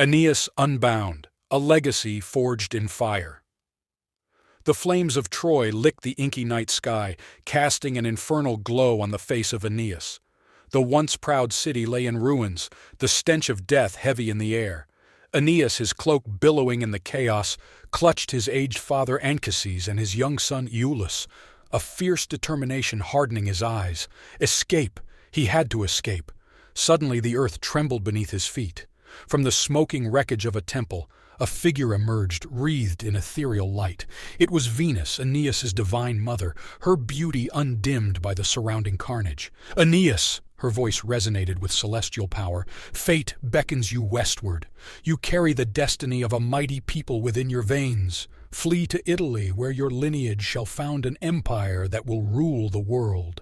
Aeneas Unbound, a legacy forged in fire. The flames of Troy licked the inky night sky, casting an infernal glow on the face of Aeneas. The once proud city lay in ruins, the stench of death heavy in the air. Aeneas, his cloak billowing in the chaos, clutched his aged father Anchises and his young son Iülus, a fierce determination hardening his eyes. Escape! He had to escape. Suddenly the earth trembled beneath his feet. From the smoking wreckage of a temple, a figure emerged, wreathed in ethereal light. It was Venus, Aeneas's divine mother, her beauty undimmed by the surrounding carnage. "Aeneas!" Her voice resonated with celestial power. "Fate beckons you westward. You carry the destiny of a mighty people within your veins. Flee to Italy, where your lineage shall found an empire that will rule the world."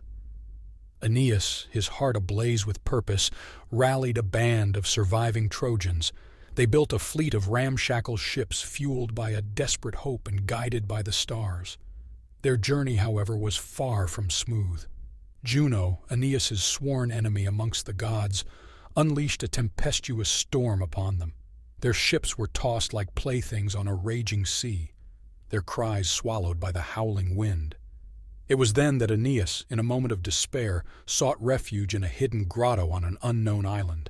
Aeneas, his heart ablaze with purpose, rallied a band of surviving Trojans. They built a fleet of ramshackle ships fueled by a desperate hope and guided by the stars. Their journey, however, was far from smooth. Juno, Aeneas's sworn enemy amongst the gods, unleashed a tempestuous storm upon them. Their ships were tossed like playthings on a raging sea, their cries swallowed by the howling wind. It was then that Aeneas, in a moment of despair, sought refuge in a hidden grotto on an unknown island.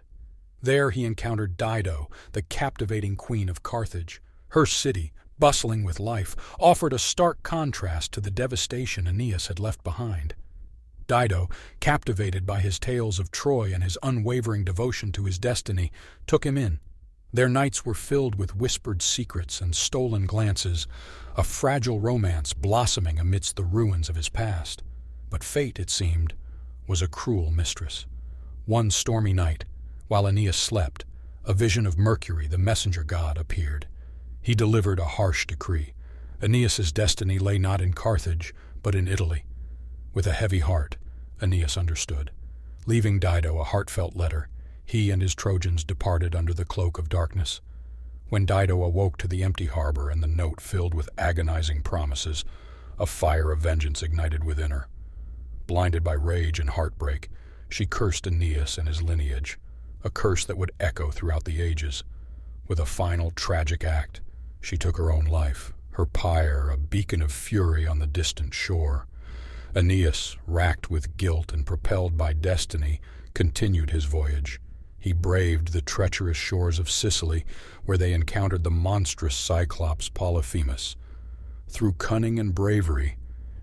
There he encountered Dido, the captivating queen of Carthage. Her city, bustling with life, offered a stark contrast to the devastation Aeneas had left behind. Dido, captivated by his tales of Troy and his unwavering devotion to his destiny, took him in. Their nights were filled with whispered secrets and stolen glances, a fragile romance blossoming amidst the ruins of his past. But fate, it seemed, was a cruel mistress. One stormy night, while Aeneas slept, a vision of Mercury, the messenger god, appeared. He delivered a harsh decree. Aeneas's destiny lay not in Carthage, but in Italy. With a heavy heart, Aeneas understood. Leaving Dido a heartfelt letter, he and his Trojans departed under the cloak of darkness. When Dido awoke to the empty harbor and the note filled with agonizing promises, a fire of vengeance ignited within her. Blinded by rage and heartbreak, she cursed Aeneas and his lineage, a curse that would echo throughout the ages. With a final tragic act, she took her own life, her pyre a beacon of fury on the distant shore. Aeneas, racked with guilt and propelled by destiny, continued his voyage. He braved the treacherous shores of Sicily, where they encountered the monstrous Cyclops Polyphemus. Through cunning and bravery,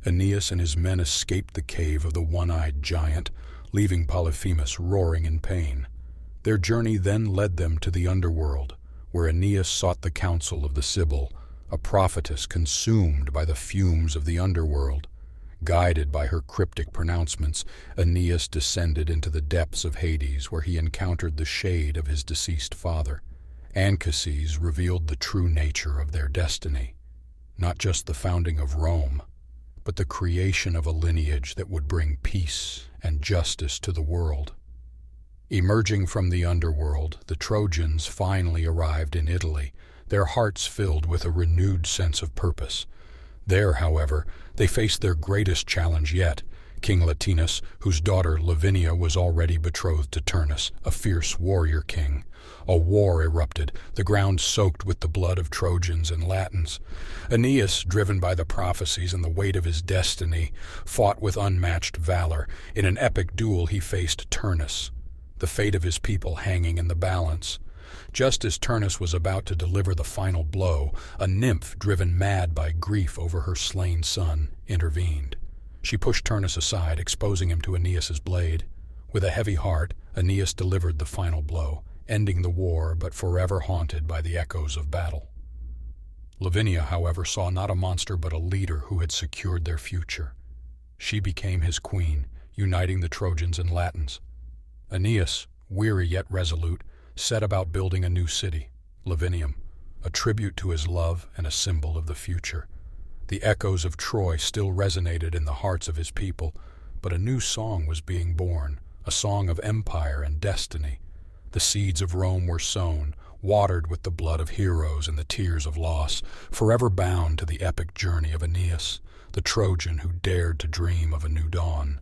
Aeneas and his men escaped the cave of the one-eyed giant, leaving Polyphemus roaring in pain. Their journey then led them to the underworld, where Aeneas sought the counsel of the Sibyl, a prophetess consumed by the fumes of the underworld. Guided by her cryptic pronouncements, Aeneas descended into the depths of Hades, where he encountered the shade of his deceased father. Anchises revealed the true nature of their destiny, not just the founding of Rome, but the creation of a lineage that would bring peace and justice to the world. Emerging from the underworld, the Trojans finally arrived in Italy, their hearts filled with a renewed sense of purpose. There, however, they faced their greatest challenge yet, King Latinus, whose daughter Lavinia was already betrothed to Turnus, a fierce warrior king. A war erupted, the ground soaked with the blood of Trojans and Latins. Aeneas, driven by the prophecies and the weight of his destiny, fought with unmatched valor. In an epic duel he faced Turnus, the fate of his people hanging in the balance. Just as Turnus was about to deliver the final blow, a nymph, driven mad by grief over her slain son, intervened. She pushed Turnus aside, exposing him to Aeneas's blade. With a heavy heart, Aeneas delivered the final blow, ending the war but forever haunted by the echoes of battle. Lavinia, however, saw not a monster but a leader who had secured their future. She became his queen, uniting the Trojans and Latins. Aeneas, weary yet resolute, set about building a new city, Lavinium, a tribute to his love and a symbol of the future. The echoes of Troy still resonated in the hearts of his people, but a new song was being born, a song of empire and destiny. The seeds of Rome were sown, watered with the blood of heroes and the tears of loss, forever bound to the epic journey of Aeneas, the Trojan who dared to dream of a new dawn.